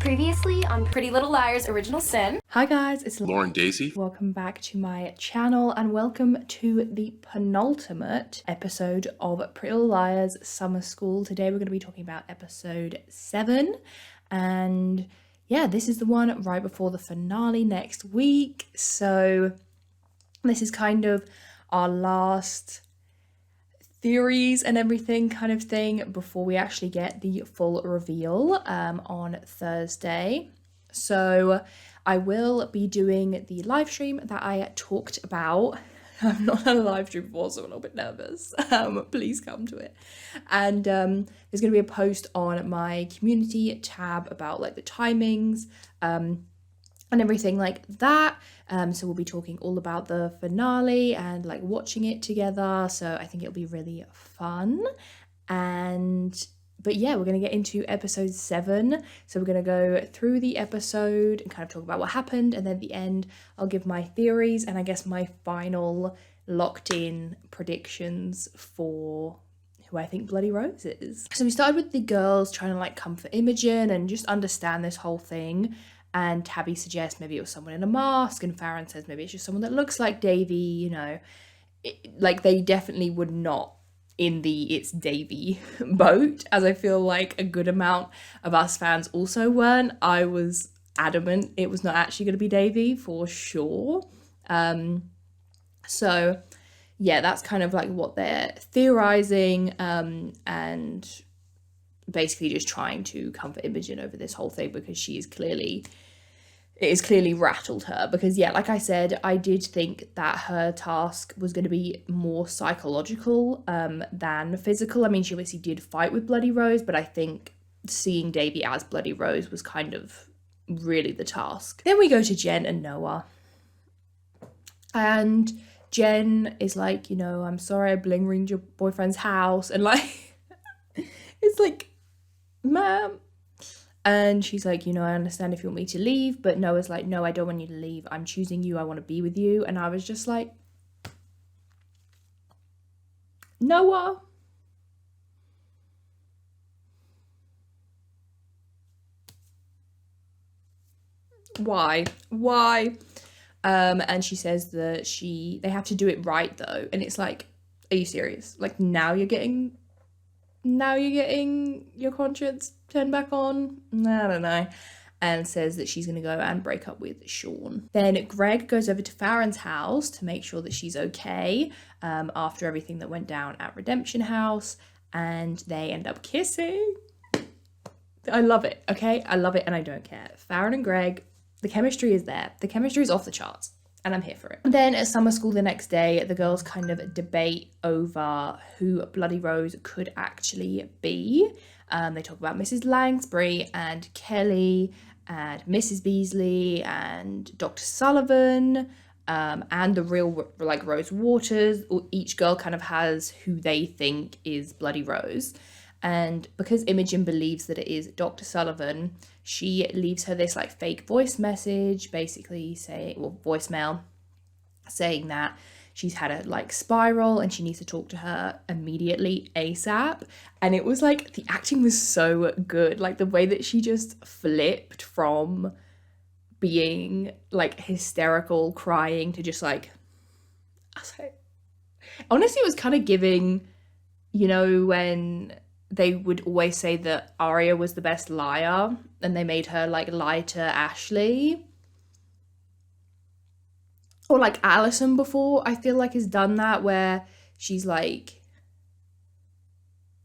Previously on Pretty Little Liars Original Sin. Hi guys, it's Lauren Daisy. Welcome back to my channel and welcome to the penultimate episode of Pretty Little Liars Summer School. Today we're going to be talking about episode 7 and yeah, this is the one right before the finale next week. So this is kind of our last theories and everything kind of thing before we actually get the full reveal on Thursday. So I will be doing the live stream that I talked about. I've not had a live stream before, so I'm a little bit nervous. Please come to it. And there's going to be a post on my community tab about like the timings and everything like that. So we'll be talking all about the finale and like watching it together. So I think it'll be really fun. But yeah, we're going to get into episode 7. So we're going to go through the episode and kind of talk about what happened. And then at the end, I'll give my theories and I guess my final locked in predictions for who I think Bloody Rose is. So we started with the girls trying to like comfort Imogen and just understand this whole thing. And Tabby suggests maybe it was someone in a mask, and Farron says maybe it's just someone that looks like Davy, you know. Like, they definitely would not in the It's Davy boat, as I feel like a good amount of us fans also weren't. I was adamant it was not actually going to be Davy, for sure. So, yeah, that's kind of like what they're theorising, and basically just trying to comfort Imogen over this whole thing because it has clearly rattled her. Because yeah, like I said, I did think that her task was going to be more psychological than physical. I mean, she obviously did fight with Bloody Rose, but I think seeing Davy as Bloody Rose was kind of really the task. Then we go to Jen and Noah. And Jen is like, you know, I'm sorry I bling ringed your boyfriend's house. And like, it's like, ma'am. And she's like, you know, I understand if you want me to leave, but Noah's like, no, I don't want you to leave. I'm choosing you. I want to be with you. And I was just like, Noah. Why? And she says that they have to do it right though. And it's like, are you serious? Like now you're getting your conscience turned back on? I don't know. And says that she's going to go and break up with Sean. Then Greg goes over to Farron's house to make sure that she's okay after everything that went down at Redemption House. And they end up kissing. I love it, okay? I love it and I don't care. Farron and Greg, the chemistry is there. The chemistry is off the charts. And I'm here for it. Then at summer school the next day, the girls kind of debate over who Bloody Rose could actually be. They talk about Mrs. Langsbury and Kelly and Mrs. Beasley and Dr. Sullivan and the real like Rose Waters. Each girl kind of has who they think is Bloody Rose. And because Imogen believes that it is Dr. Sullivan, she leaves her this like fake voice message, basically voicemail, saying that she's had a like spiral and she needs to talk to her immediately ASAP. And it was like, the acting was so good. Like the way that she just flipped from being like hysterical, crying to just like, honestly, it was kind of giving, you know, when they would always say that Aria was the best liar and they made her like lie to Ashley. Or like Alison before, I feel like has done that where she's like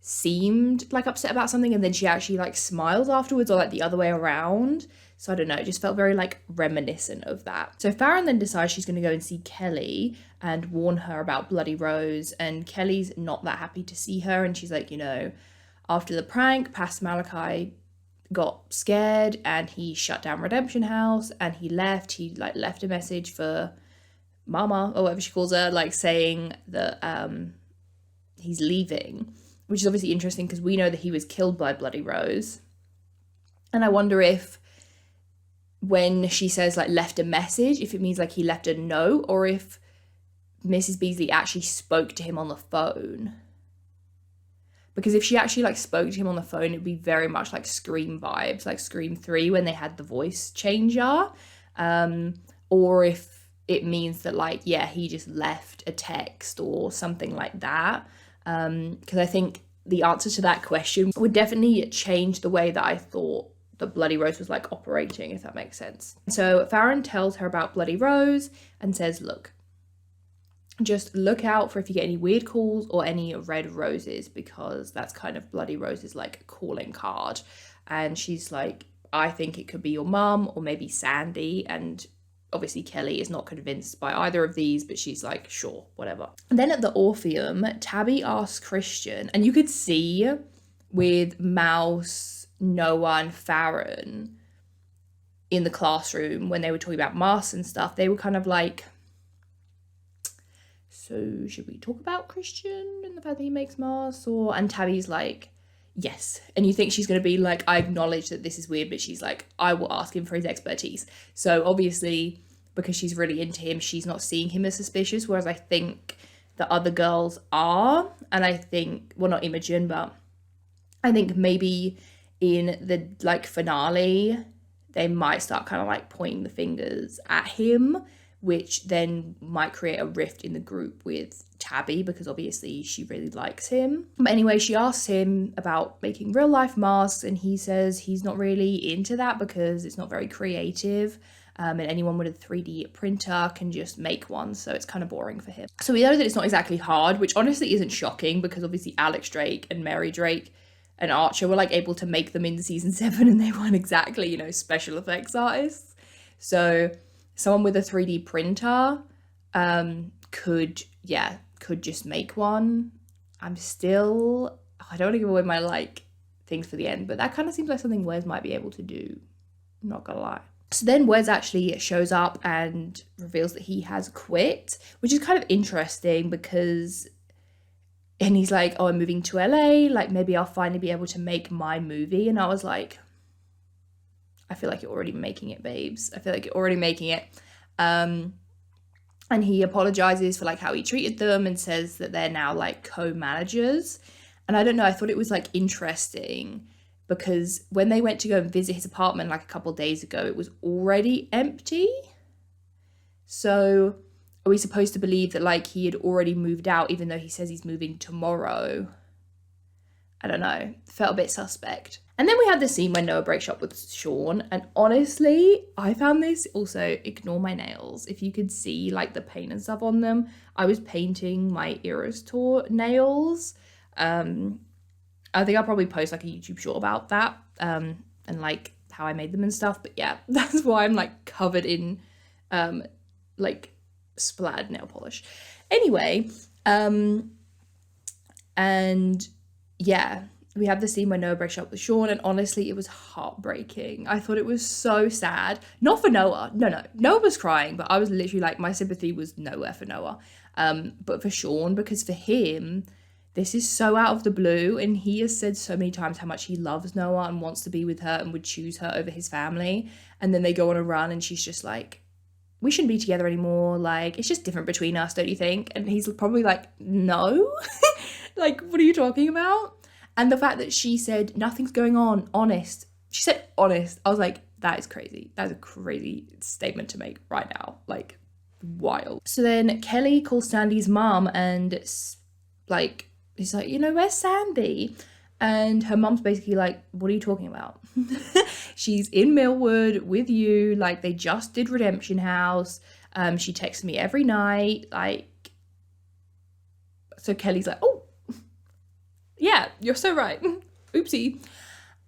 seemed like upset about something and then she actually like smiles afterwards, or like the other way around. So I don't know, it just felt very like reminiscent of that. So Farron then decides she's going to go and see Kelly and warn her about Bloody Rose, and Kelly's not that happy to see her, and she's like, you know, after the prank, Pastor Malachi got scared and he shut down Redemption House and he left a message for Mama, or whatever she calls her, like saying that he's leaving, which is obviously interesting because we know that he was killed by Bloody Rose. And I wonder if when she says like left a message, if it means like he left a note, or if Mrs. Beasley actually spoke to him on the phone. because if she actually like spoke to him on the phone, it'd be very much like Scream vibes, like Scream 3 when they had the voice changer. Or if it means that like, yeah, he just left a text or something like that. Because I think the answer to that question would definitely change the way that I thought the Bloody Rose was like operating, if that makes sense. So Farron tells her about Bloody Rose and says, look, just look out for if you get any weird calls or any red roses, because that's kind of Bloody Rose's like calling card. And she's like, I think it could be your mum or maybe Sandy. And obviously Kelly is not convinced by either of these, but she's like, sure, whatever. And then at the Orpheum, Tabby asks Christian, and you could see with Mouse, Noah and Farron in the classroom when they were talking about masks and stuff, they were kind of like, so should we talk about Christian and the fact that he makes masks? And Tabby's like, yes. And you think she's going to be like, I acknowledge that this is weird, but she's like, I will ask him for his expertise. So obviously, because she's really into him, she's not seeing him as suspicious, whereas I think the other girls are. And I think, well, not Imogen, but I think maybe in the like finale, they might start kind of like pointing the fingers at him, which then might create a rift in the group with Tabby, because obviously she really likes him. But anyway, she asks him about making real life masks, and he says he's not really into that because it's not very creative. And anyone with a 3D printer can just make one, so it's kind of boring for him. So we know that it's not exactly hard, which honestly isn't shocking, because obviously Alex Drake and Mary Drake and Archer were like able to make them in season 7, and they weren't exactly, you know, special effects artists. So someone with a 3D printer could just make one. I don't want to give away my like things for the end, but that kind of seems like something Wes might be able to do. I'm not gonna lie. So then Wes actually shows up and reveals that he has quit, which is kind of interesting because, and he's like, oh, I'm moving to LA, like maybe I'll finally be able to make my movie. And I was like, I feel like you're already making it, babes. I feel like you're already making it. And he apologizes for like how he treated them and says that they're now like co-managers. And I don't know, I thought it was like interesting because when they went to go and visit his apartment like a couple days ago, it was already empty. So are we supposed to believe that like he had already moved out even though he says he's moving tomorrow? I don't know. Felt a bit suspect. And then we had the scene when Noah breaks up with Sean. And honestly, I found this also, ignore my nails. If you could see like the paint and stuff on them, I was painting my Eras Tour nails. I think I'll probably post like a YouTube short about that and like how I made them and stuff. But yeah, that's why I'm like covered in like splattered nail polish. Anyway, and yeah, we have the scene where Noah breaks up with Sean, and honestly, it was heartbreaking. I thought it was so sad. Not for Noah. No. Noah was crying, but I was literally like, my sympathy was nowhere for Noah. But for Sean, because for him, this is so out of the blue, and he has said so many times how much he loves Noah and wants to be with her and would choose her over his family. And then they go on a run, and she's just like, we shouldn't be together anymore. Like, it's just different between us, don't you think? And he's probably like, no. Like, what are you talking about? And the fact that she said, nothing's going on, honest. She said honest. I was like, that is crazy. That is a crazy statement to make right now. Like, wild. So then Kelly calls Sandy's mom and like, he's like, you know, where's Sandy? And her mom's basically like, what are you talking about? She's in Millwood with you. Like, they just did Redemption House. She texts me every night. Like, so Kelly's like, oh, yeah, you're so right. Oopsie.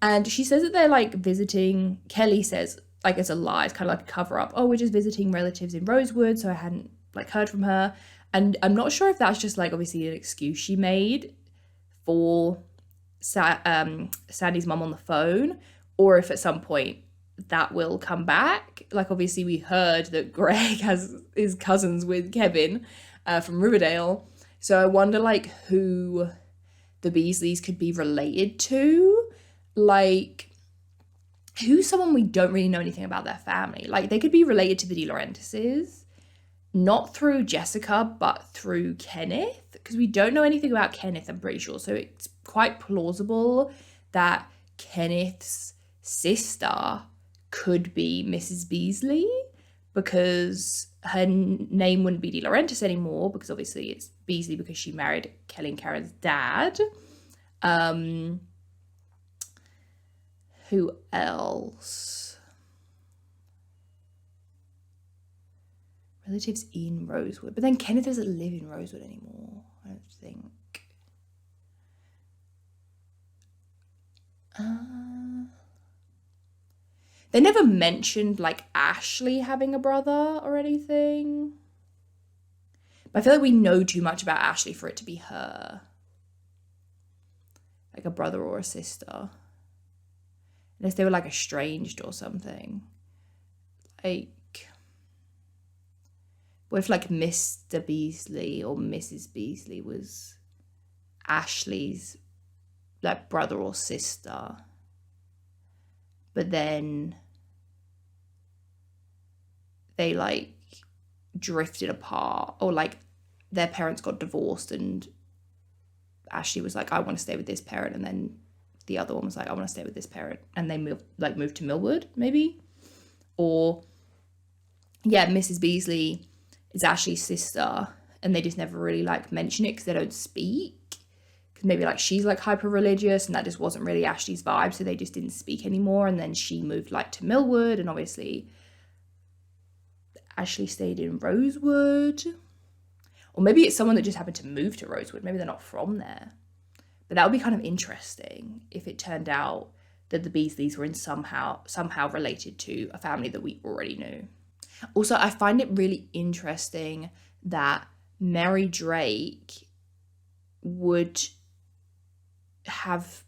And she says that they're like visiting, Kelly says, like it's a lie, it's kind of like a cover up. Oh, we're just visiting relatives in Rosewood, so I hadn't like heard from her. And I'm not sure if that's just like obviously an excuse she made for Sandy's mum on the phone, or if at some point that will come back. Like obviously we heard that Greg has his cousins with Kevin from Riverdale. So I wonder like who the Beasleys could be related to. Like, who's someone we don't really know anything about their family? Like, they could be related to the De Laurentises, not through Jessica, but through Kenneth, because we don't know anything about Kenneth, I'm pretty sure. So it's quite plausible that Kenneth's sister could be Mrs. Beasley, because her name wouldn't be De Laurentiis anymore, because obviously it's Beasley because she married Kelly and Karen's dad. Who else? Relatives in Rosewood. But then Kenneth doesn't live in Rosewood anymore, I don't think. They never mentioned like Ashley having a brother or anything. But I feel like we know too much about Ashley for it to be her. Like a brother or a sister. Unless they were like estranged or something. Like, what if like Mr. Beasley or Mrs. Beasley was Ashley's like brother or sister, but then they like drifted apart, or like their parents got divorced and Ashley was like, I want to stay with this parent, and then the other one was like, I want to stay with this parent, and they moved to Millwood maybe. Or yeah, Mrs. Beasley is Ashley's sister and they just never really like mention it because they don't speak, because maybe like she's like hyper religious and that just wasn't really Ashley's vibe, so they just didn't speak anymore. And then she moved like to Millwood, and obviously Ashley stayed in Rosewood. Or maybe it's someone that just happened to move to Rosewood, maybe they're not from there. But that would be kind of interesting if it turned out that the Beasleys were in somehow related to a family that we already knew. Also, I find it really interesting that Mary Drake would have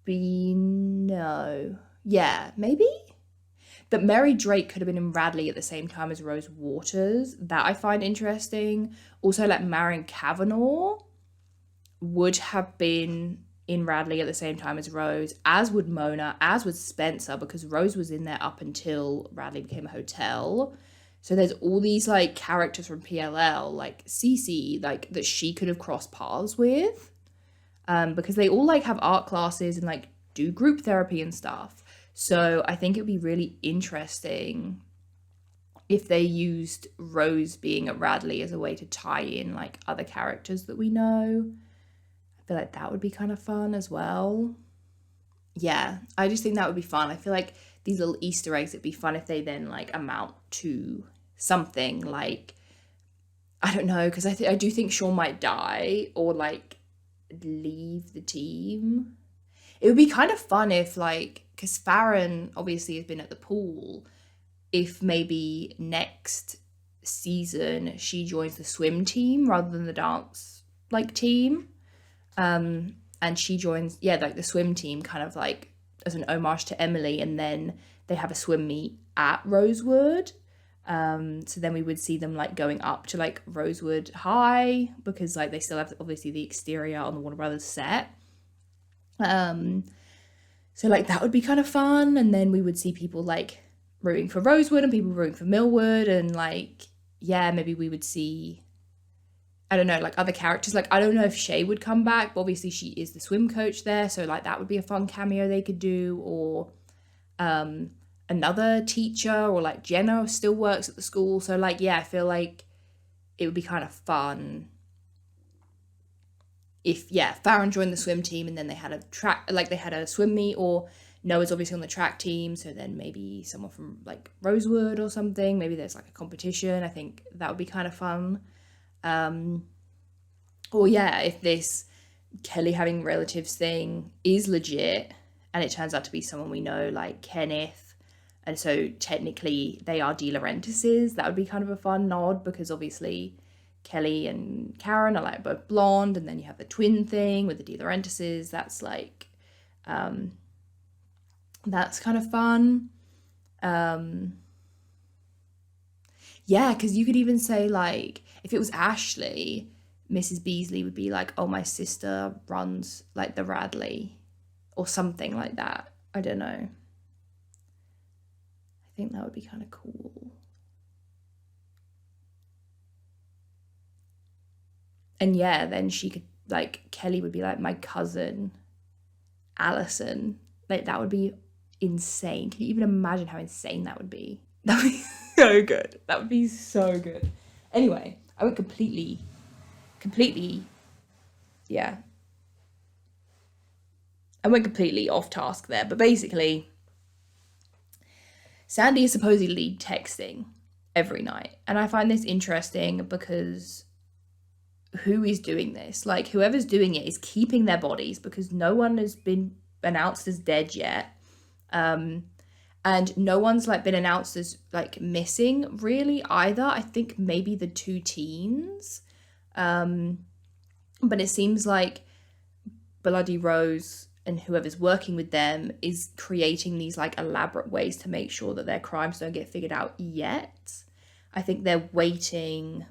been, that Mary Drake could have been in Radley at the same time as Rose Waters. That I find interesting. Also, like Marion Kavanaugh would have been in Radley at the same time as Rose, as would Mona, as would Spencer, because Rose was in there up until Radley became a hotel. So there's all these like characters from PLL, like Cece, like that she could have crossed paths with, because they all like have art classes and like do group therapy and stuff. So I think it would be really interesting if they used Rose being at Radley as a way to tie in like other characters that we know. I feel like that would be kind of fun as well. Yeah, I just think that would be fun. I feel like these little Easter eggs, it'd be fun if they then like amount to something like, I don't know, because I do think Sean might die or like leave the team. It would be kind of fun if like, because Farron obviously has been at the pool, if maybe next season she joins the swim team rather than the dance like team. And she joins, like the swim team kind of like as an homage to Emily, and then they have a swim meet at Rosewood. So then we would see them like going up to like Rosewood High, because like they still have obviously the exterior on the Warner Brothers set. So like that would be kind of fun. And then we would see people like rooting for Rosewood and people rooting for Millwood, and like, maybe we would see, I don't know, like other characters. Like, I don't know if Shay would come back, but obviously she is the swim coach there. So like that would be a fun cameo they could do. Or another teacher, or like Jenna still works at the school. So like, I feel like it would be kind of fun if, Farron joined the swim team and then they had a track, like they had a swim meet, or Noah's obviously on the track team. So then maybe someone from like Rosewood or something. Maybe there's like a competition. I think that would be kind of fun. Or if this Kelly having relatives thing is legit and it turns out to be someone we know, like Kenneth, and so technically they are De Laurentiis, that would be kind of a fun nod, because obviously Kelly and Karen are like both blonde, and then you have the twin thing with the De Laurentiis. That's like, that's kind of fun. Because you could even say like, if it was Ashley, Mrs. Beasley would be like, oh, my sister runs like the Radley, or something like that. I don't know. I think that would be kind of cool. And then she could like Kelly would be like, my cousin Allison. Like, that would be insane. Can you even imagine how insane that would be? That would be so good. That would be so good. Anyway, I went completely, yeah. I went completely off task there, but basically, Sandy is supposedly texting every night. And I find this interesting because who is doing this? Like, whoever's doing it is keeping their bodies because no one has been announced as dead yet. And no one's like been announced as like missing really either. I think maybe the 2 teens. But it seems like Bloody Rose and whoever's working with them is creating these like elaborate ways to make sure that their crimes don't get figured out yet. I think they're waiting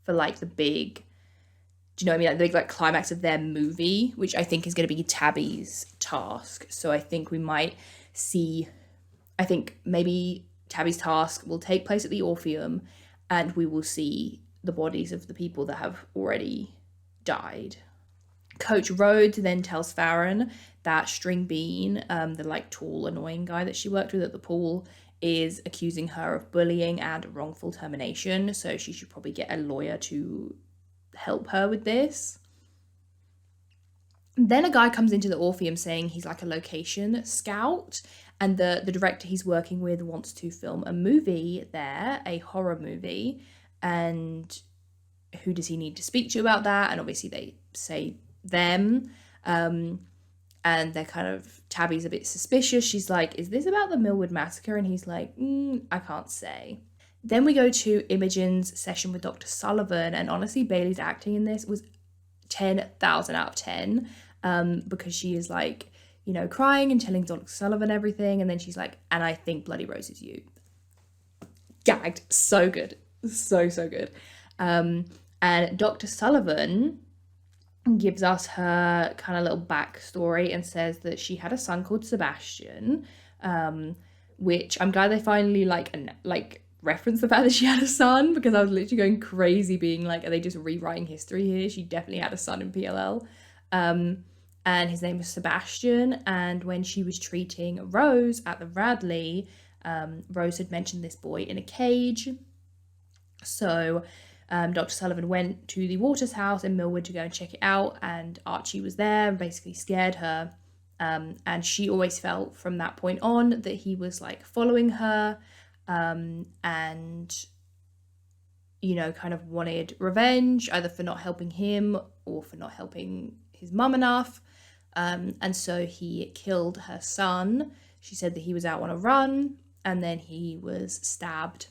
for like the big, do you know what I mean? Like the big like climax of their movie, which I think is going to be Tabby's task. So I think we might see, I think maybe Tabby's task will take place at the Orpheum and we will see the bodies of the people that have already died. Coach Rhodes then tells Farron that String Bean, the like tall, annoying guy that she worked with at the pool, is accusing her of bullying and wrongful termination. So she should probably get a lawyer to help her with this. Then a guy comes into the Orpheum saying he's like a location scout, and the director he's working with wants to film a movie there, a horror movie, and who does he need to speak to about that? And obviously they say them, and they're kind of, Tabby's a bit suspicious. She's like, is this about the Millwood massacre? And he's like, I can't say. Then we go to Imogen's session with Dr. Sullivan, and honestly Bailey's acting in this was 10,000 out of 10, because she is like, you know, crying and telling Dr. Sullivan everything, and then she's like, and I think Bloody Rose is you. Gagged. So good. So good. And Dr. Sullivan gives us her kind of little backstory and says that she had a son called Sebastian, which I'm glad they finally reference the fact that she had a son, because I was literally going crazy being like, are they just rewriting history here? She definitely had a son in PLL. And his name was Sebastian, and when she was treating Rose at the Radley, Rose had mentioned this boy in a cage. So Dr. Sullivan went to the Waters house in Millwood to go and check it out, and Archie was there and basically scared her. And she always felt from that point on that he was like following her, and, you know, kind of wanted revenge either for not helping him or for not helping his mum enough. And so he killed her son. She said that he was out on a run, and then he was stabbed.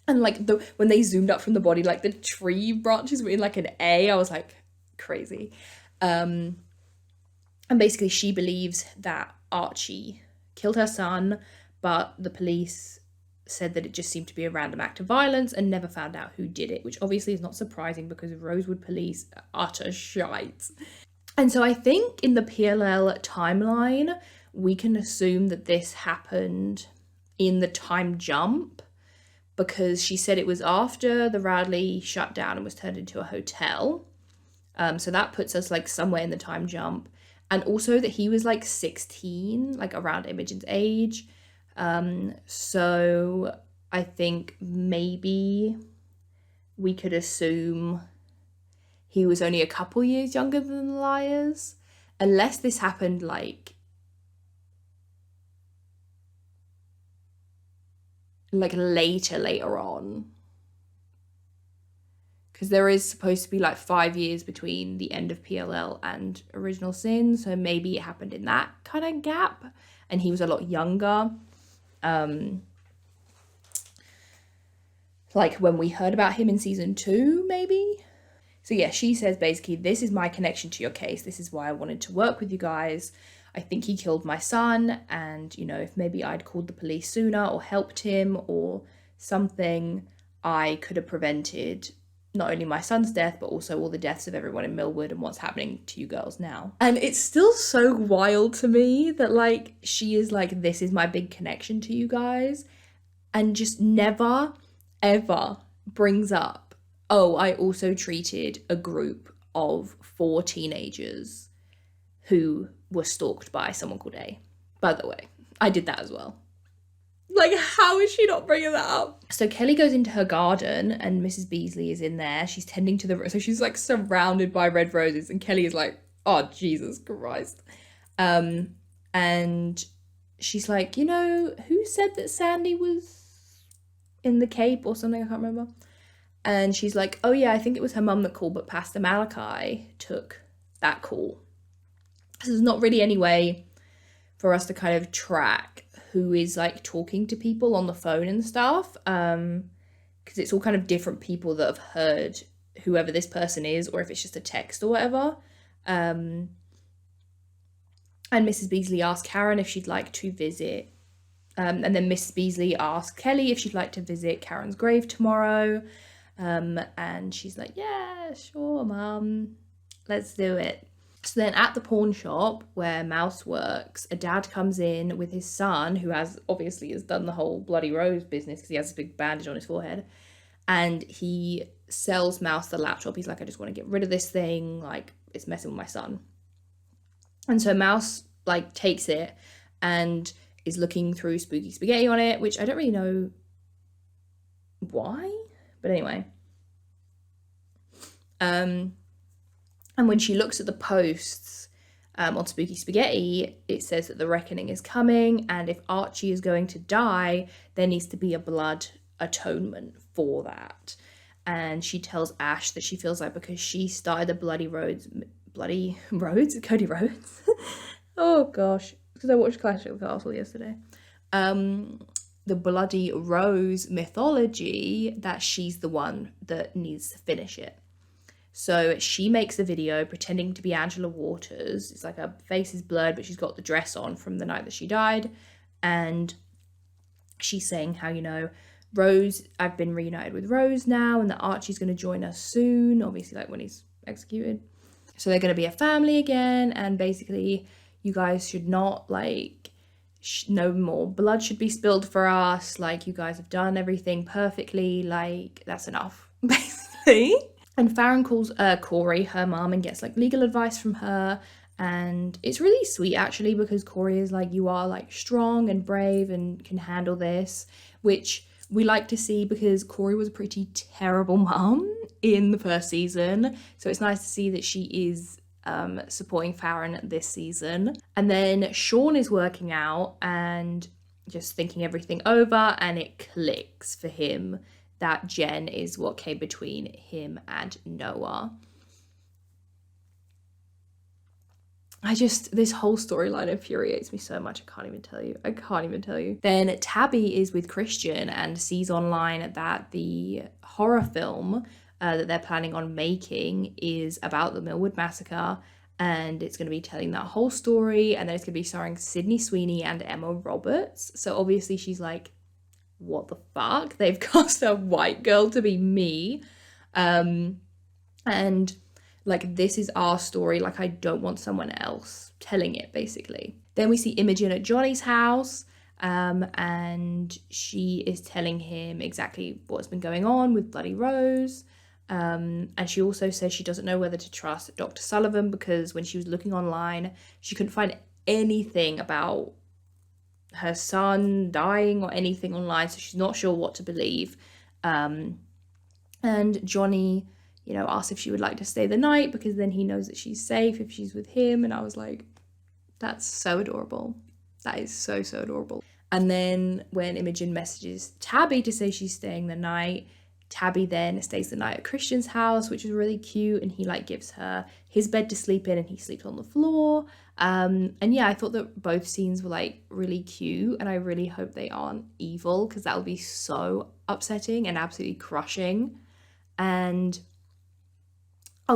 And like when they zoomed up from the body, like the tree branches were in like an A. I was like, crazy. And basically she believes that Archie killed her son, but the police said that it just seemed to be a random act of violence and never found out who did it, which obviously is not surprising because Rosewood police are utter shite. And so I think in the PLL timeline, we can assume that this happened in the time jump, because she said it was after the Radley shut down and was turned into a hotel. So that puts us like somewhere in the time jump. And also that he was like 16, like around Imogen's age. So I think maybe we could assume he was only a couple years younger than the Liars, unless this happened like later on, because there is supposed to be like 5 years between the end of PLL and Original Sin, so maybe it happened in that kind of gap and he was a lot younger, like when we heard about him in season 2 maybe. So yeah, she says basically, this is my connection to your case, this is why I wanted to work with you guys. I think he killed my son, and, you know, if maybe I'd called the police sooner or helped him or something, I could have prevented not only my son's death, but also all the deaths of everyone in Millwood and what's happening to you girls now. And it's still so wild to me that, like, she is like, this is my big connection to you guys, and just never, ever brings up, oh, I also treated a group of 4 teenagers who were stalked by someone called A. By the way, I did that as well. Like, how is she not bringing that up? So Kelly goes into her garden and Mrs. Beasley is in there. She's tending to the... So she's like surrounded by red roses and Kelly is like, oh, Jesus Christ. And she's like, you know, who said that Sandy was in the Cape or something? I can't remember. And she's like, oh yeah, I think it was her mum that called, but Pastor Malachi took that call. So there's not really any way for us to kind of track who is like talking to people on the phone and stuff, because it's all kind of different people that have heard whoever this person is, or if it's just a text or whatever. And Mrs. Beasley asked Karen if she'd like to visit, and then Mrs. Beasley asked Kelly if she'd like to visit Karen's grave tomorrow, and she's like, yeah, sure, Mum, let's do it. So then at the pawn shop where Mouse works, a dad comes in with his son, who has done the whole Bloody Rose business because he has a big bandage on his forehead. And he sells Mouse the laptop. He's like, I just want to get rid of this thing. Like, it's messing with my son. And so Mouse, like, takes it and is looking through Spooky Spaghetti on it, which I don't really know why. But anyway. And when she looks at the posts on Spooky Spaghetti, it says that the reckoning is coming, and if Archie is going to die, there needs to be a blood atonement for that. And she tells Ash that she feels like because she started the Cody Rhodes? Oh gosh, because I watched Clash of the Castle yesterday. The Bloody Rose mythology, that she's the one that needs to finish it. So she makes a video pretending to be Angela Waters. It's like her face is blurred, but she's got the dress on from the night that she died. And she's saying how, you know, Rose, I've been reunited with Rose now, and that Archie's going to join us soon, obviously like when he's executed. So they're going to be a family again, and basically you guys should not, like, no more blood should be spilled for us. Like, you guys have done everything perfectly. Like, that's enough, basically. And Farron calls Corey, her mom, and gets like legal advice from her. And it's really sweet actually, because Corey is like, you are like strong and brave and can handle this, which we like to see because Corey was a pretty terrible mom in the first season. So it's nice to see that she is supporting Farron this season. And then Sean is working out and just thinking everything over, and it clicks for him that Jen is what came between him and Noah. This whole storyline infuriates me so much. I can't even tell you. Then Tabby is with Christian and sees online that the horror film that they're planning on making is about the Millwood Massacre, and it's going to be telling that whole story, and then it's going to be starring Sydney Sweeney and Emma Roberts. So obviously she's like, what the fuck? They've cast a white girl to be me. And like, this is our story. Like, I don't want someone else telling it, basically. Then we see Imogen at Johnny's house, and she is telling him exactly what's been going on with Bloody Rose. And she also says she doesn't know whether to trust Dr. Sullivan, because when she was looking online, she couldn't find anything about her son dying or anything online, so she's not sure what to believe. And Johnny, you know, asks if she would like to stay the night, because then he knows that she's safe if she's with him. And I was like, that's so adorable. That is so adorable. And then when Imogen messages Tabby to say she's staying the night, Tabby then stays the night at Christian's house, which is really cute, and he like gives her his bed to sleep in and he sleeps on the floor. And yeah, I thought that both scenes were like really cute, and I really hope they aren't evil, because that would be so upsetting and absolutely crushing. And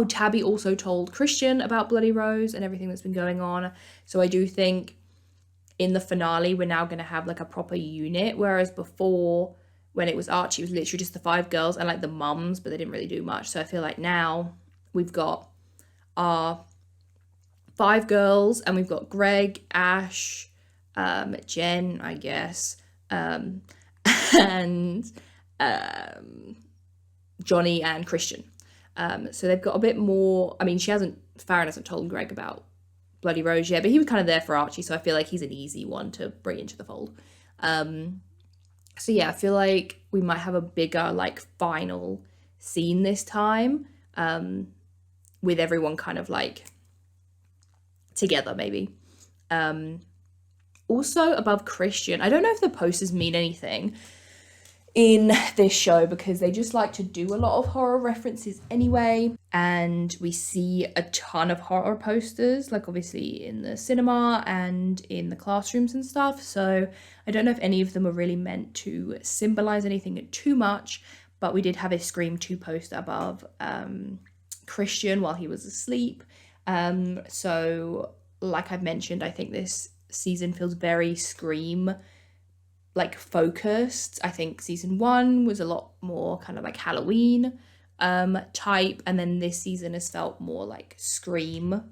Tabby also told Christian about Bloody Rose and everything that's been going on. So I do think in the finale we're now going to have like a proper unit, whereas before, when it was Archie, it was literally just the 5 girls and like the mums, but they didn't really do much. So I feel like now we've got our 5 girls, and we've got Greg, Ash, Jen, I guess, and Johnny and Christian. So they've got a bit more. I mean, Farron hasn't told Greg about Bloody Rose yet, but he was kind of there for Archie, so I feel like he's an easy one to bring into the fold. So yeah, I feel like we might have a bigger like final scene this time, with everyone kind of like together maybe. Also above Christian, I don't know if the posters mean anything in this show because they just like to do a lot of horror references anyway, and we see a ton of horror posters, like obviously in the cinema and in the classrooms and stuff, so I don't know if any of them are really meant to symbolize anything too much, but we did have a Scream 2 poster above Christian while he was asleep. So like I've mentioned, I think this season feels very Scream like focused. I think season 1 was a lot more kind of like Halloween type, and then this season has felt more like Scream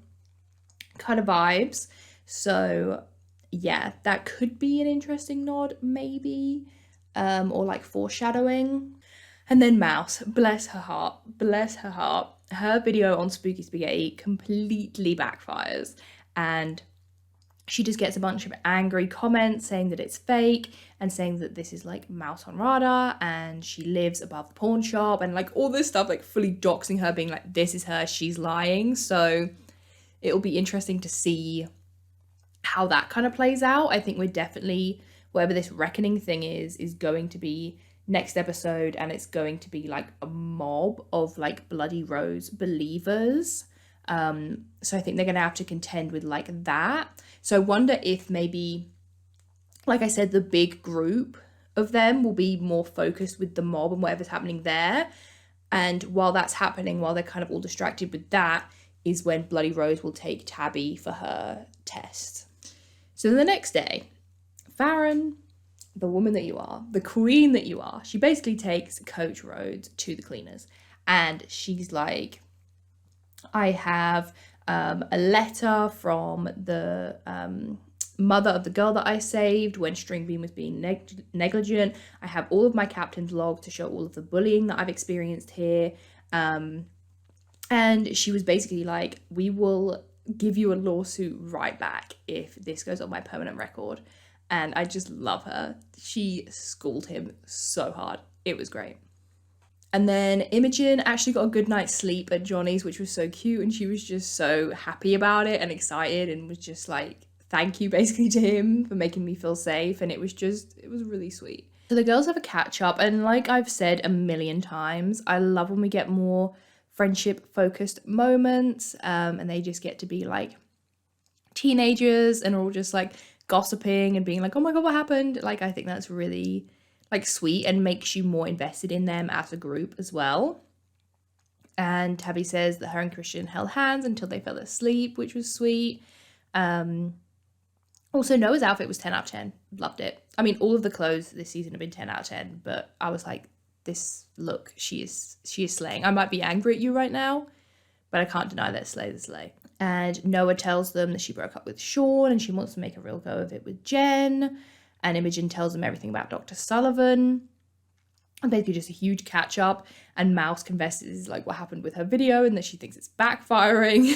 kind of vibes. So yeah, that could be an interesting nod maybe, or like foreshadowing. And then Mouse, bless her heart, her video on Spooky Spaghetti completely backfires, and she just gets a bunch of angry comments saying that it's fake and saying that this is like Mouse on Radar and she lives above the pawn shop and like all this stuff, like fully doxing her, being like, this is her, she's lying. So it'll be interesting to see how that kind of plays out. I think we're definitely, whatever this reckoning thing is going to be next episode, and it's going to be like a mob of like Bloody Rose believers. So I think they're going to have to contend with like that. So I wonder if maybe, like I said, the big group of them will be more focused with the mob and whatever's happening there. And while that's happening, while they're kind of all distracted with that, is when Bloody Rose will take Tabby for her test. So the next day, Farron, the woman that you are, the queen that you are, she basically takes Coach Rhodes to the cleaners. And she's like, I have a letter from the mother of the girl that I saved when Stringbean was being negligent. I have all of my captain's log to show all of the bullying that I've experienced here. And she was basically like, we will give you a lawsuit right back if this goes on my permanent record. And I just love her. She schooled him so hard. It was great. And then Imogen actually got a good night's sleep at Johnny's, which was so cute. And she was just so happy about it and excited and was just like, thank you basically to him for making me feel safe. And it was really sweet. So the girls have a catch up. And like I've said a million times, I love when we get more friendship focused moments. And they just get to be like teenagers and are all just like gossiping and being like, oh my God, what happened? Like, I think that's really like sweet and makes you more invested in them as a group as well. And Tabby says that her and Christian held hands until they fell asleep, which was sweet. Also, Noah's outfit was 10 out of 10. Loved it. I mean, all of the clothes this season have been 10 out of 10, but I was like, this look, she is slaying. I might be angry at you right now, but I can't deny that slay the slay. And Noah tells them that she broke up with Sean and she wants to make a real go of it with Jen. And Imogen tells them everything about Dr. Sullivan. And basically just a huge catch up. And Mouse confesses like what happened with her video and that she thinks it's backfiring.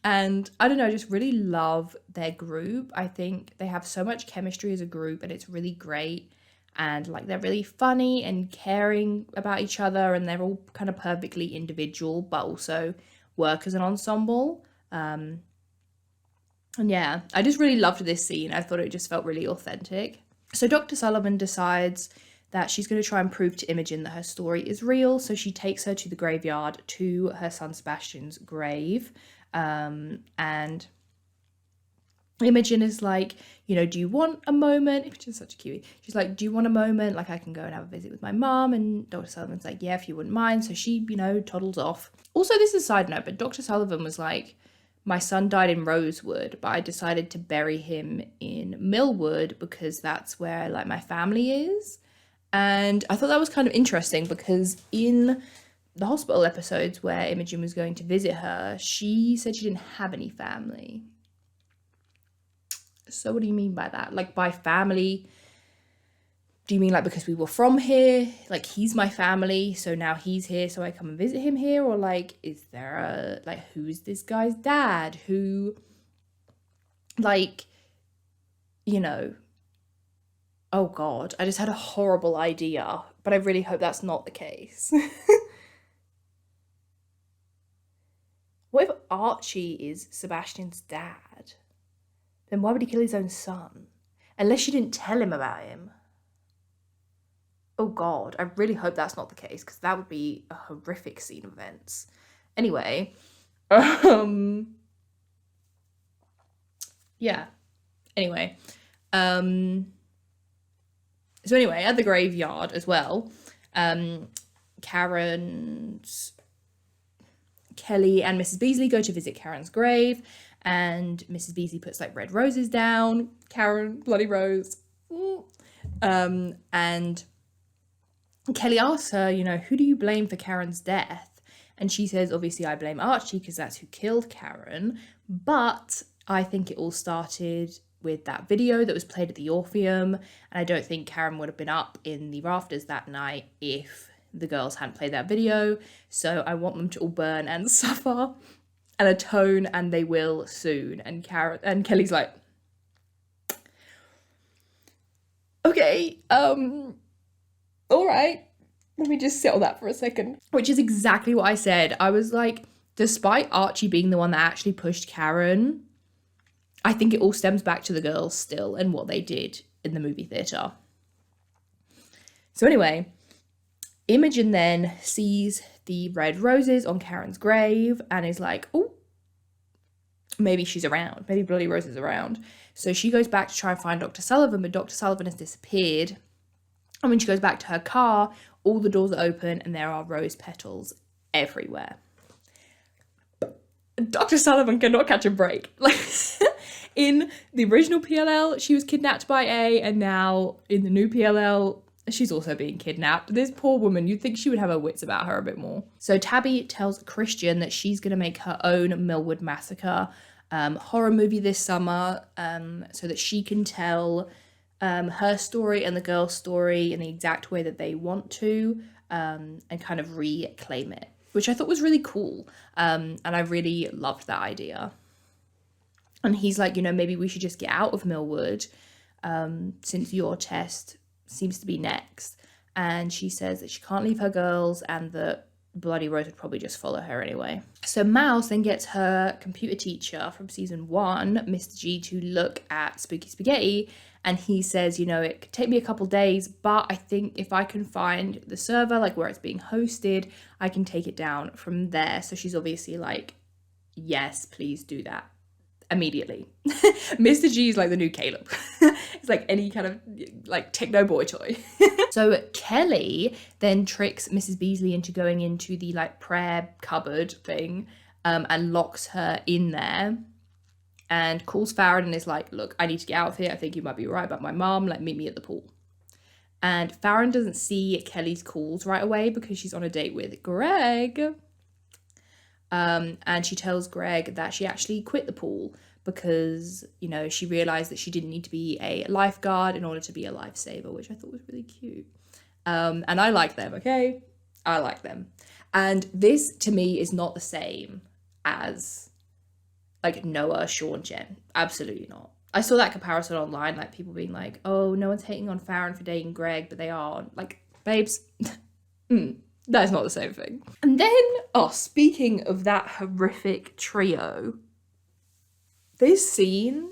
And I don't know, I just really love their group. I think they have so much chemistry as a group and it's really great. And like they're really funny and caring about each other, and they're all kind of perfectly individual but also work as an ensemble. And yeah, I just really loved this scene. I thought it just felt really authentic. So Dr. Sullivan decides that she's going to try and prove to Imogen that her story is real. So she takes her to the graveyard to her son Sebastian's grave. And Imogen is like, you know, do you want a moment? Imogen's such a cutie. She's like, do you want a moment? Like I can go and have a visit with my mum. And Dr. Sullivan's like, yeah, if you wouldn't mind. So she, you know, toddles off. Also, this is a side note, but Dr. Sullivan was like, my son died in Rosewood, but I decided to bury him in Millwood because that's where like my family is. And I thought that was kind of interesting because in the hospital episodes where Imogen was going to visit her, she said she didn't have any family. So what do you mean by that? Like by family, do you mean like because we were from here? Like he's my family, so now he's here, so I come and visit him here? Or like, is there a, like, who's this guy's dad? Who, like, you know, oh God, I just had a horrible idea, but I really hope that's not the case. What if Archie is Sebastian's dad? Then why would he kill his own son? Unless she didn't tell him about him. Oh God, I really hope that's not the case, because that would be a horrific scene of events. Anyway, yeah. Anyway, so anyway, at the graveyard as well, Kelly and Mrs. Beasley go to visit Karen's grave, and Mrs. Beasley puts like red roses down. Karen, bloody rose. And Kelly asks her, you know, who do you blame for Karen's death? And she says, obviously, I blame Archie because that's who killed Karen. But I think it all started with that video that was played at the Orpheum. And I don't think Karen would have been up in the rafters that night if the girls hadn't played that video. So I want them to all burn and suffer and atone, and they will soon. And Kelly's like, okay, all right, let me just sit on that for a second. Which is exactly what I said. I was like, despite Archie being the one that actually pushed Karen, I think it all stems back to the girls still and what they did in the movie theatre. So anyway, Imogen then sees the red roses on Karen's grave and is like, oh, maybe she's around. Maybe Bloody Rose is around. So she goes back to try and find Dr. Sullivan, but Dr. Sullivan has disappeared. And when she goes back to her car, all the doors are open and there are rose petals everywhere. Dr. Sullivan cannot catch a break. Like, in the original PLL, she was kidnapped by A, and now in the new PLL, she's also being kidnapped. This poor woman, you'd think she would have her wits about her a bit more. So Tabby tells Christian that she's going to make her own Millwood Massacre horror movie this summer, so that she can tell her story and the girl's story in the exact way that they want to, and kind of reclaim it, which I thought was really cool. And I really loved that idea. And he's like, you know, maybe we should just get out of Millwood, since your test seems to be next. And she says that she can't leave her girls and that Bloody Rose would probably just follow her anyway. So Mouse then gets her computer teacher from season 1, Mr. G, to look at Spooky Spaghetti, and he says, you know, it could take me a couple days, but I think if I can find the server, like where it's being hosted, I can take it down from there. So she's obviously like, yes, please do that immediately. Mr. G is like the new Caleb. It's like any kind of like techno boy toy. So Kelly then tricks Mrs. Beasley into going into the like prayer cupboard thing, and locks her in there and calls Farron and is like, look, I need to get out of here. I think you might be right about my mom. Like, meet me at the pool. And Farron doesn't see Kelly's calls right away because she's on a date with Greg. And she tells Greg that she actually quit the pool because, you know, she realised that she didn't need to be a lifeguard in order to be a lifesaver, which I thought was really cute. And I like them, okay? I like them. And this, to me, is not the same as, like, Noah, Sean, Jen. Absolutely not. I saw that comparison online, like, people being like, oh, no one's hating on Farron for dating Greg, but they are. Like, babes, that is not the same thing. And then, speaking of that horrific trio, this scene,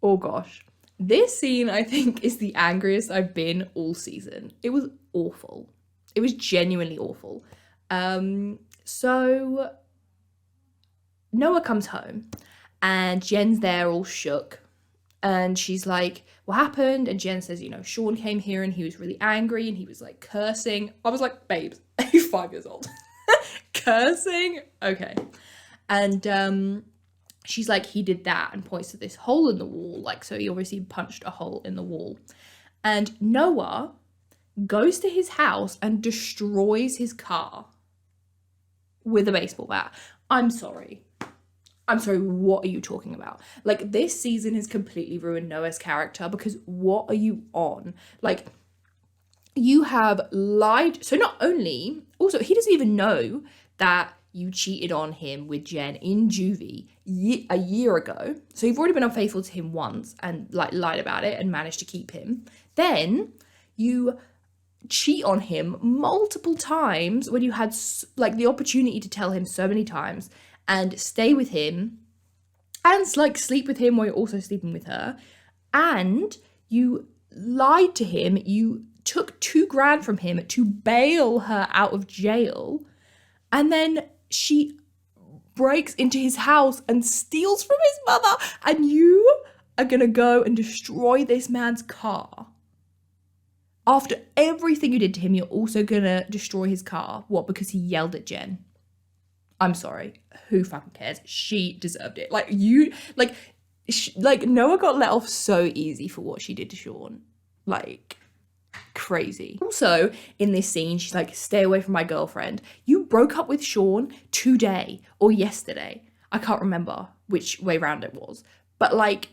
oh gosh, this scene I think is the angriest I've been all season. It was awful. It was genuinely awful. So Noah comes home and Jen's there all shook. And she's like, what happened? And Jen says, you know, Sean came here and he was really angry and he was like cursing. I was like, babes, are you 5 years old? Cursing? Okay. And she's like, he did that, and points to this hole in the wall. Like, so he obviously punched a hole in the wall. And Noah goes to his house and destroys his car with a baseball bat. I'm sorry. I'm sorry, what are you talking about? Like, this season has completely ruined Noah's character, because what are you on? Like, you have lied. So not only, also, he doesn't even know that you cheated on him with Jen in juvie a year ago. So you've already been unfaithful to him once and like lied about it and managed to keep him. Then you cheat on him multiple times when you had like the opportunity to tell him so many times and stay with him and like sleep with him while you're also sleeping with her. And you lied to him. You took $2,000 from him to bail her out of jail. And then she breaks into his house and steals from his mother. And you are going to go and destroy this man's car. After everything you did to him, you're also going to destroy his car. What? Because he yelled at Jen. I'm sorry. Who fucking cares? She deserved it. Like, you, like Noah got let off so easy for what she did to Sean. Like, crazy. Also, in this scene, she's like, stay away from my girlfriend. You broke up with Sean today or yesterday. I can't remember which way round it was. But like,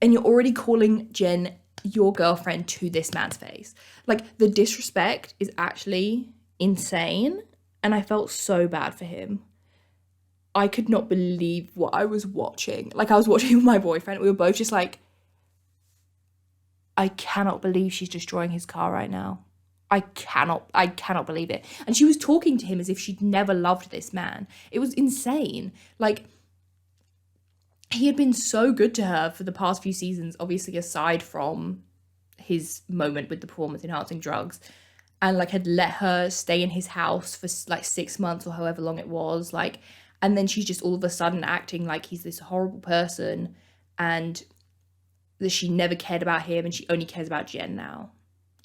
and you're already calling Jen your girlfriend to this man's face. Like, the disrespect is actually insane. And I felt so bad for him. I could not believe what I was watching. Like, I was watching with my boyfriend. We were both just like, I cannot believe she's destroying his car right now. I cannot believe it. And she was talking to him as if she'd never loved this man. It was insane. Like, he had been so good to her for the past few seasons, obviously aside from his moment with the performance enhancing drugs, and like had let her stay in his house for like 6 months or however long it was. Like, and then she's just all of a sudden acting like he's this horrible person and that she never cared about him and she only cares about Jen now.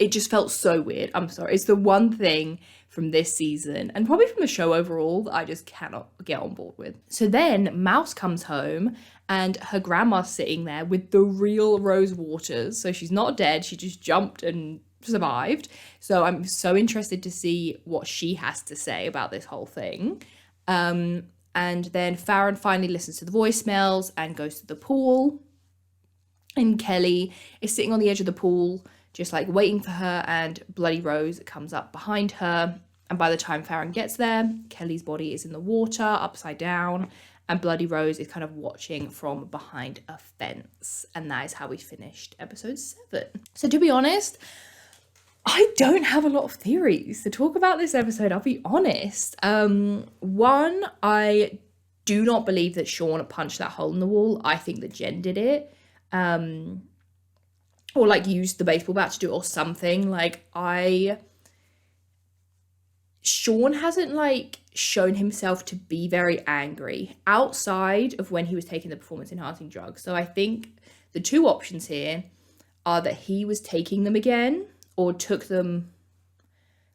It just felt so weird. I'm sorry. It's the one thing from this season and probably from the show overall that I just cannot get on board with. So then Mouse comes home and her grandma's sitting there with the real Rose Waters. So she's not dead. She just jumped and survived. So I'm so interested to see what she has to say about this whole thing. And then Farron finally listens to the voicemails and goes to the pool. And Kelly is sitting on the edge of the pool, just like waiting for her, and Bloody Rose comes up behind her. And by the time Farron gets there, Kelly's body is in the water, upside down, and Bloody Rose is kind of watching from behind a fence. And that is how we finished episode 7. So to be honest, I don't have a lot of theories to talk about this episode, I'll be honest. One, I do not believe that Sean punched that hole in the wall. I think that Jen did it. Or like used the baseball bat to do it or something. Like, Sean hasn't like shown himself to be very angry outside of when he was taking the performance enhancing drugs. So I think the two options here are that he was taking them again or took them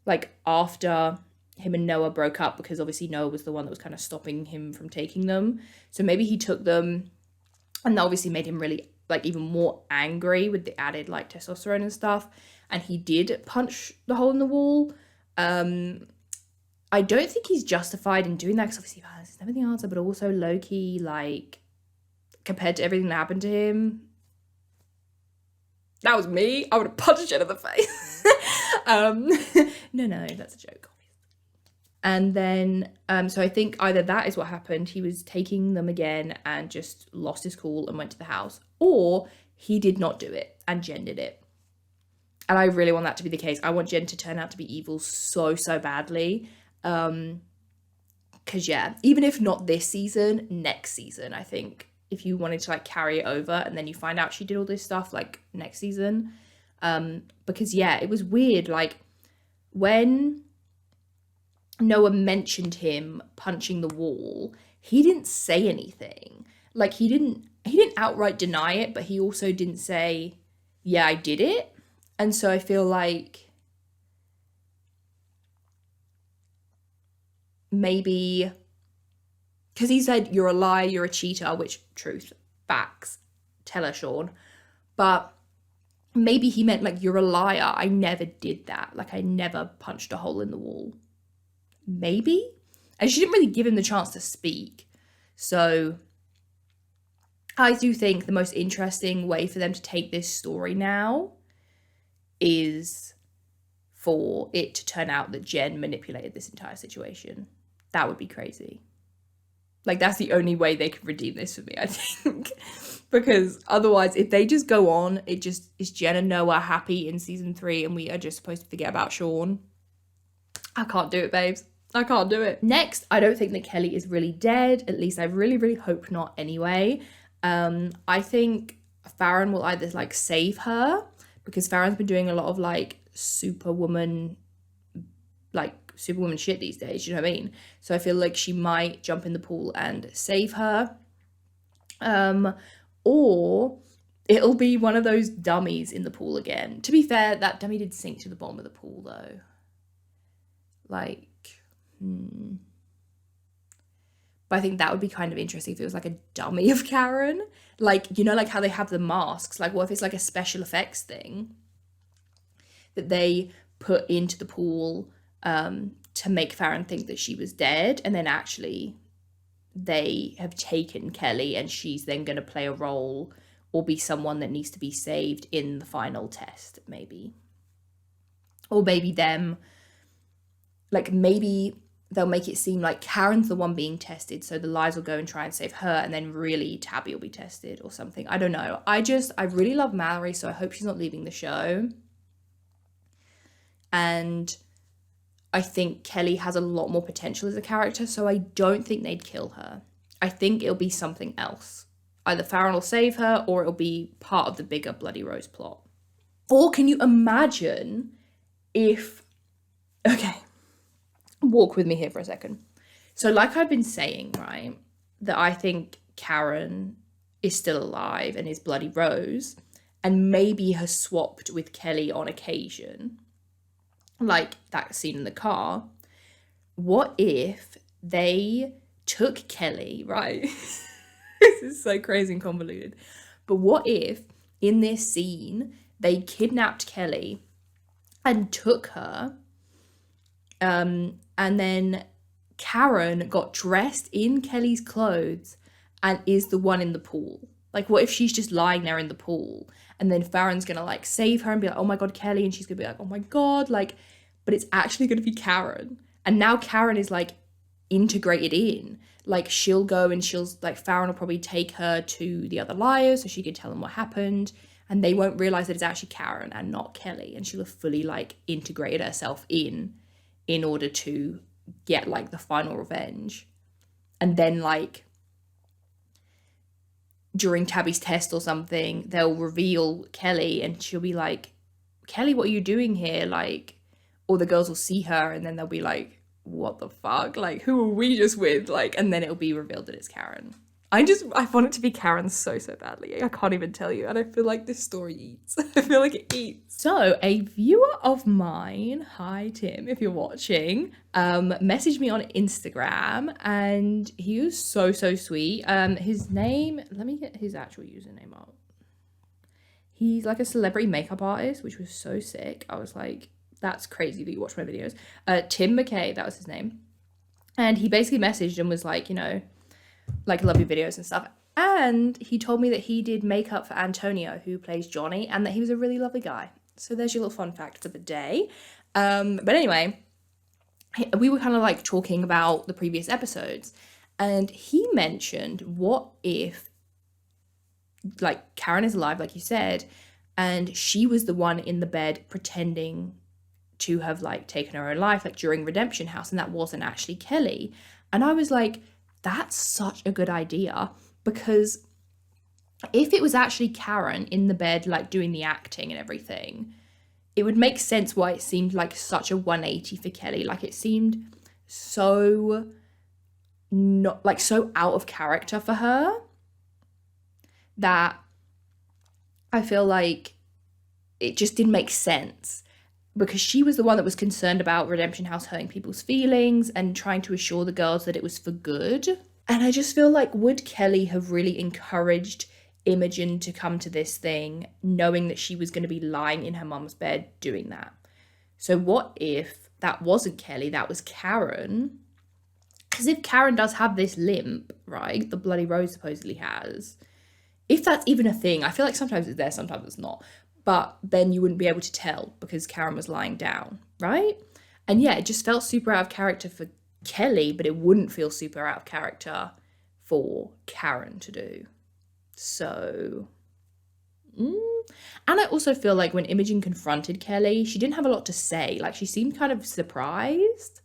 like after him and Noah broke up, because obviously Noah was the one that was kind of stopping him from taking them. So maybe he took them and that obviously made him really like even more angry with the added like testosterone and stuff. And he did punch the hole in the wall. I don't think he's justified in doing that because obviously he's never the answer, but also low-key, like, compared to everything that happened to him, that was me. I would have punched Jen in the face. No, that's a joke, obviously. And then, so I think either that is what happened. He was taking them again and just lost his cool and went to the house. Or he did not do it and Jen did it. And I really want that to be the case. I want Jen to turn out to be evil so badly. Because yeah, even if not this season, next season, I think if you wanted to like carry it over and then you find out she did all this stuff like next season. Because yeah, it was weird. Like when Noah mentioned him punching the wall, he didn't say anything. Like he didn't outright deny it, but he also didn't say, yeah, I did it. And so I feel like maybe because he said you're a liar, you're a cheater, which truth, facts, tell her, Sean. But maybe he meant like you're a liar. I never did that. Like I never punched a hole in the wall. Maybe. And she didn't really give him the chance to speak. So I do think the most interesting way for them to take this story now is for it to turn out that Jen manipulated this entire situation. That would be crazy. Like, that's the only way they could redeem this for me, I think. Because otherwise, if they just go on, it just is Jen and Noah happy in season 3 and we are just supposed to forget about Sean. I can't do it, babes. I can't do it. Next, I don't think that Kelly is really dead. At least I really, really hope not anyway. I think Farron will either like save her, because Farron's been doing a lot of like superwoman shit these days, you know what I mean? So I feel like she might jump in the pool and save her. Or it'll be one of those dummies in the pool again. To be fair, that dummy did sink to the bottom of the pool though. Like, But I think that would be kind of interesting if it was like a dummy of Karen. Like, you know, like how they have the masks. Like, what if it's like a special effects thing that they put into the pool to make Farron think that she was dead, and then actually they have taken Kelly and she's then going to play a role or be someone that needs to be saved in the final test, maybe. Or maybe them, like maybe they'll make it seem like Karen's the one being tested, so the lies will go and try and save her, and then really Tabby will be tested or something. I don't know. I really love Mallory, so I hope she's not leaving the show. And I think Kelly has a lot more potential as a character, so I don't think they'd kill her. I think it'll be something else. Either Farron will save her, or it'll be part of the bigger Bloody Rose plot. Or can you imagine if... Okay, walk with me here for a second. So like I've been saying, right, that I think Karen is still alive and is Bloody Rose, and maybe has swapped with Kelly on occasion, like that scene in the car. What if they took Kelly, right? This is so crazy and convoluted. But what if in this scene they kidnapped Kelly and took her, and then Karen got dressed in Kelly's clothes and is the one in the pool? Like, what if she's just lying there in the pool, and then Farron's gonna like save her and be like, oh my god, Kelly, and she's gonna be like, oh my god, like, but it's actually gonna be Karen. And now Karen is like integrated in, like she'll go and she'll like, Farron will probably take her to the other liars so she can tell them what happened, and they won't realize that it's actually Karen and not Kelly, and she'll have fully like integrated herself in order to get like the final revenge. And then like during Tabby's test or something, they'll reveal Kelly and she'll be like, Kelly, what are you doing here? Like, or the girls will see her and then they'll be like, what the fuck? Like, who are we just with? Like, and then it'll be revealed that it's Karen. I want it to be Karen so badly. I can't even tell you. And I feel like this story eats. I feel like it eats. So a viewer of mine, hi Tim, if you're watching, messaged me on Instagram, and he was so sweet. His name, let me get his actual username up. He's like a celebrity makeup artist, which was so sick. I was like, that's crazy that you watch my videos. Tim McKay, that was his name. And he basically messaged and was like, you know, like, love your videos and stuff. And he told me that he did makeup for Antonio, who plays Johnny, and that he was a really lovely guy. So there's your little fun fact for the day. But anyway, we were kind of like talking about the previous episodes, and he mentioned, what if like Karen is alive, like you said, and she was the one in the bed pretending to have like taken her own life, like during Redemption House, and that wasn't actually Kelly. And I was like, that's such a good idea, because if it was actually Karen in the bed, like doing the acting and everything, it would make sense why it seemed like such a 180 for Kelly. Like, it seemed so not like so out of character for her that I feel like it just didn't make sense, because she was the one that was concerned about Redemption House hurting people's feelings and trying to assure the girls that it was for good. And I just feel like, would Kelly have really encouraged Imogen to come to this thing, knowing that she was going to be lying in her mum's bed doing that? So what if that wasn't Kelly, that was Karen, Because if Karen does have this limp, right, the Bloody Rose supposedly has, if that's even a thing, I feel like sometimes it's there, sometimes it's not. But then you wouldn't be able to tell because Karen was lying down, right? And yeah, it just felt super out of character for Kelly, but it wouldn't feel super out of character for Karen to do. So. And I also feel like when Imogen confronted Kelly, she didn't have a lot to say. Like, she seemed kind of surprised.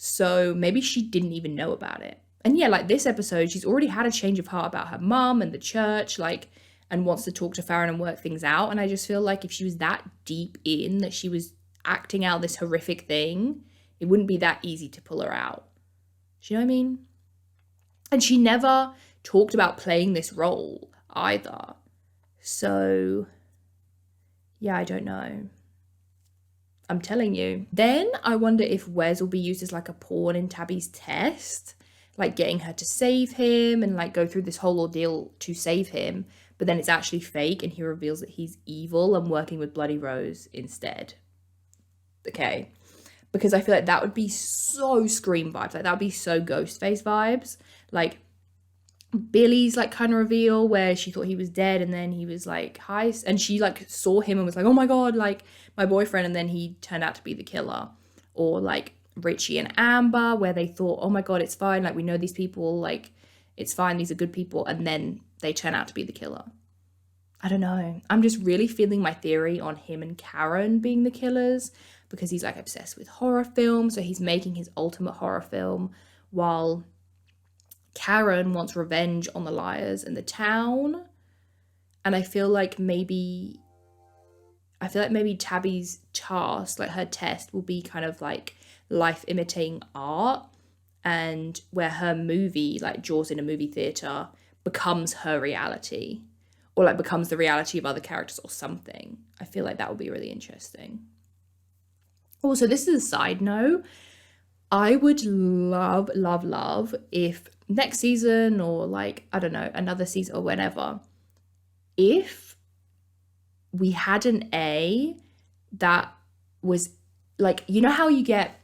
So maybe she didn't even know about it. And yeah, like this episode, she's already had a change of heart about her mum and the church, like, and wants to talk to Farron and work things out. And I just feel like if she was that deep in that she was acting out this horrific thing, it wouldn't be that easy to pull her out. Do you know what I mean? And she never talked about playing this role either. So, yeah, I don't know. I'm telling you. Then I wonder if Wes will be used as like a pawn in Tabby's test, like getting her to save him and like go through this whole ordeal to save him. But then it's actually fake and he reveals that he's evil and working with Bloody Rose instead. Okay. Because I feel like that would be so Scream vibes. Like that would be so Ghostface vibes. Like Billy's like kind of reveal where she thought he was dead and then he was like hi, and she like saw him and was like, oh my god, like my boyfriend, and then he turned out to be the killer. Or like Richie and Amber where they thought, oh my god, it's fine, like we know these people, like it's fine, these are good people, and then they turn out to be the killer. I don't know, I'm just really feeling my theory on him and Karen being the killers because he's like obsessed with horror films, so he's making his ultimate horror film while Karen wants revenge on the liars in the town. And I feel like maybe Tabby's task, like her test, will be kind of like life imitating art, and where her movie, like Jaws in a movie theatre, becomes her reality, or like becomes the reality of other characters or something. I feel like that would be really interesting. Also, this is a side note. I would love, love, love if next season or like, I don't know, another season or whenever, if we had an A that was like, you know how you get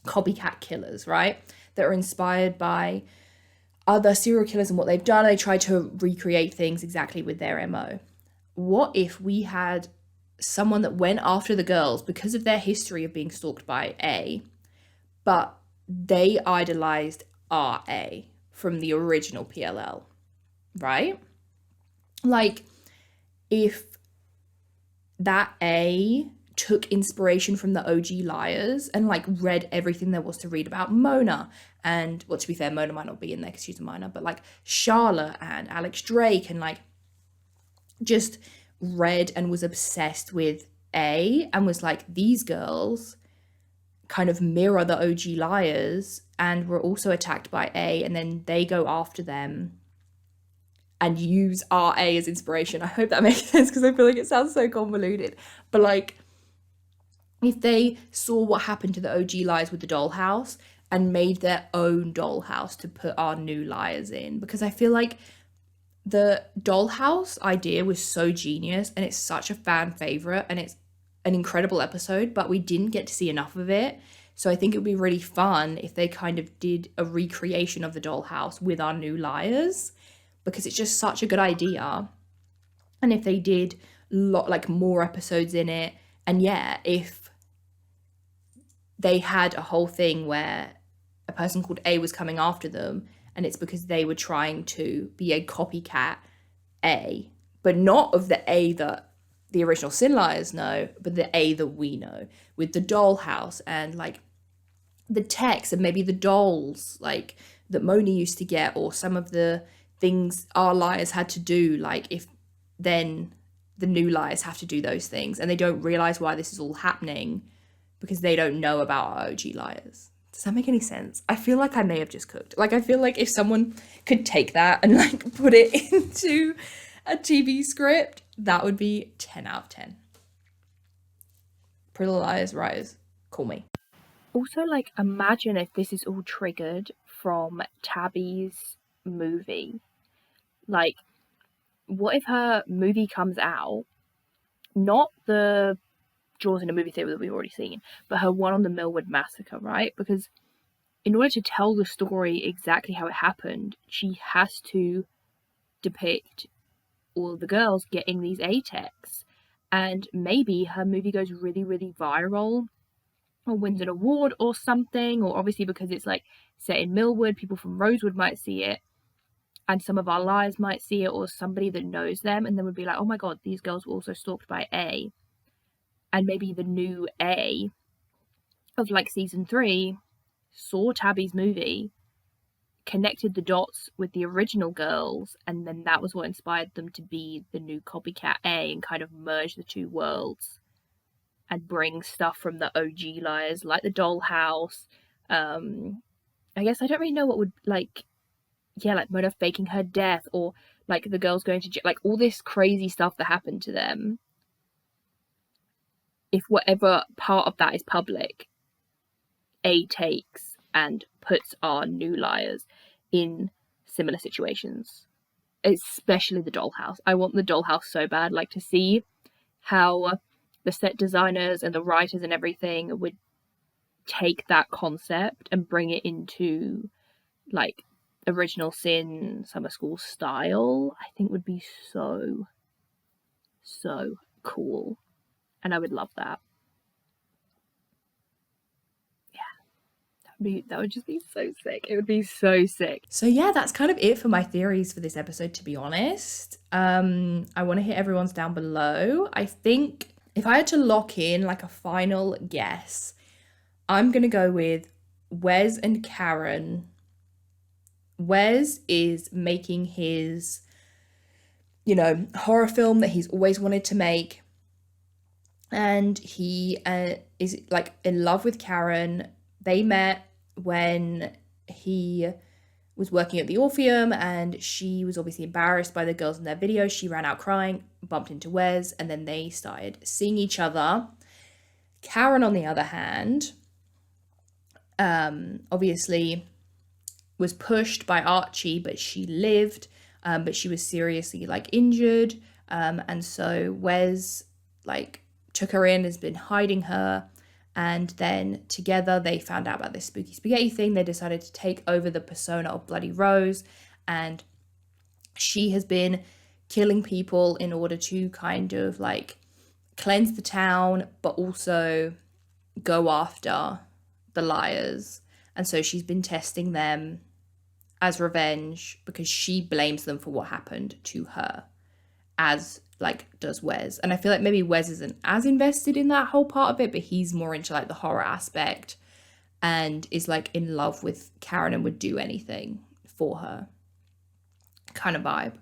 copycat killers, right? That are inspired by other serial killers and what they've done. They try to recreate things exactly with their MO. What if we had someone that went after the girls because of their history of being stalked by A, but they idolized RA from the original PLL, right? Like, if that A took inspiration from the OG liars and like read everything there was to read about Mona, and, well, to be fair, Mona might not be in there because she's a minor, but like Charlotte and Alex Drake, and like just read and was obsessed with A and was like, these girls kind of mirror the OG liars and were also attacked by A, and then they go after them and use RA as inspiration. I hope that makes sense because I feel like it sounds so convoluted. But like, if they saw what happened to the OG liars with the dollhouse and made their own dollhouse to put our new liars in, because I feel like the dollhouse idea was so genius and it's such a fan favorite and it's an incredible episode, but we didn't get to see enough of it. So I think it would be really fun if they kind of did a recreation of the dollhouse with our new liars, because it's just such a good idea. And if they did like more episodes in it, and yeah, if they had a whole thing where a person called A was coming after them, and it's because they were trying to be a copycat A, but not of the A that the original Sin Liars know, but the A that we know, with the dollhouse and like the text and maybe the dolls like that Mona used to get, or some of the things our liars had to do, like if then the new liars have to do those things and they don't realize why this is all happening because they don't know about our OG liars. Does that make any sense? I feel like I may have just cooked. Like, I feel like if someone could take that and like put it into a TV script, that would be 10 out of 10. Pretty Little Liars writers, call me. Also, like, imagine if this is all triggered from Tabby's movie. Like, what if her movie comes out, not the Jaws in a movie theatre that we've already seen, but her one on the Millwood Massacre, right? Because in order to tell the story exactly how it happened, she has to depict all the girls getting these A-techs. And maybe her movie goes really, really viral or wins an award or something, or obviously because it's like set in Millwood, people from Rosewood might see it, and some of our lives might see it, or somebody that knows them and then would be like, oh my god, these girls were also stalked by A. And maybe the new A of like season 3 saw Tabby's movie, connected the dots with the original girls, and then that was what inspired them to be the new copycat A and kind of merge the two worlds and bring stuff from the OG liars, like the dollhouse. I guess I don't really know what would, like, yeah, like Mona faking her death, or like the girls going to jail, like all this crazy stuff that happened to them. If whatever part of that is public, A takes and puts our new liars in similar situations, especially the dollhouse. I want the dollhouse so bad, like to see how the set designers and the writers and everything would take that concept and bring it into like Original Sin summer school style. I think would be so cool, and I would love that. That would just be so sick. It would be so sick. So yeah, that's kind of it for my theories for this episode, to be honest. I want to hear everyone's down below. I think if I had to lock in like a final guess, I'm gonna go with Wes and Karen. Wes is making his, horror film that he's always wanted to make, and he is like in love with Karen. They met when he was working at the Orpheum, and she was obviously embarrassed by the girls in their video. She ran out crying, bumped into Wes, and then they started seeing each other. Karen, on the other hand, obviously was pushed by Archie, but she lived, but she was seriously like injured. And so Wes like took her in, has been hiding her. And then together they found out about this spooky spaghetti thing. They decided to take over the persona of Bloody Rose, and she has been killing people in order to kind of like cleanse the town, but also go after the liars. And so she's been testing them as revenge because she blames them for what happened to her, as like does Wes. And I feel like maybe Wes isn't as invested in that whole part of it, but he's more into like the horror aspect and is like in love with Karen and would do anything for her kind of vibe.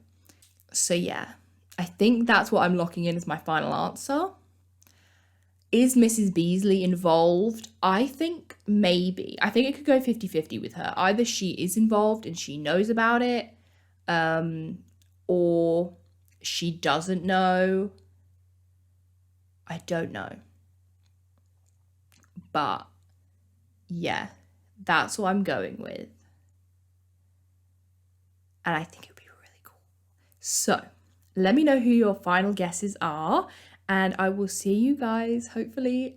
So yeah, I think that's what I'm locking in as my final answer. Is Mrs. Beasley involved? I think maybe. I think it could go 50-50 with her. Either she is involved and she knows about it, or she doesn't know. I don't know. But yeah, that's what I'm going with. And I think it would be really cool. So let me know who your final guesses are. And I will see you guys hopefully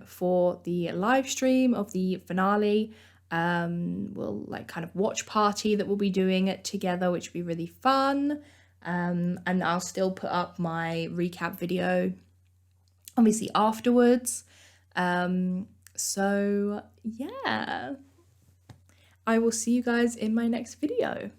for the live stream of the finale. We'll like kind of watch party that we'll be doing it together, which will be really fun. And I'll still put up my recap video obviously afterwards. So yeah, I will see you guys in my next video.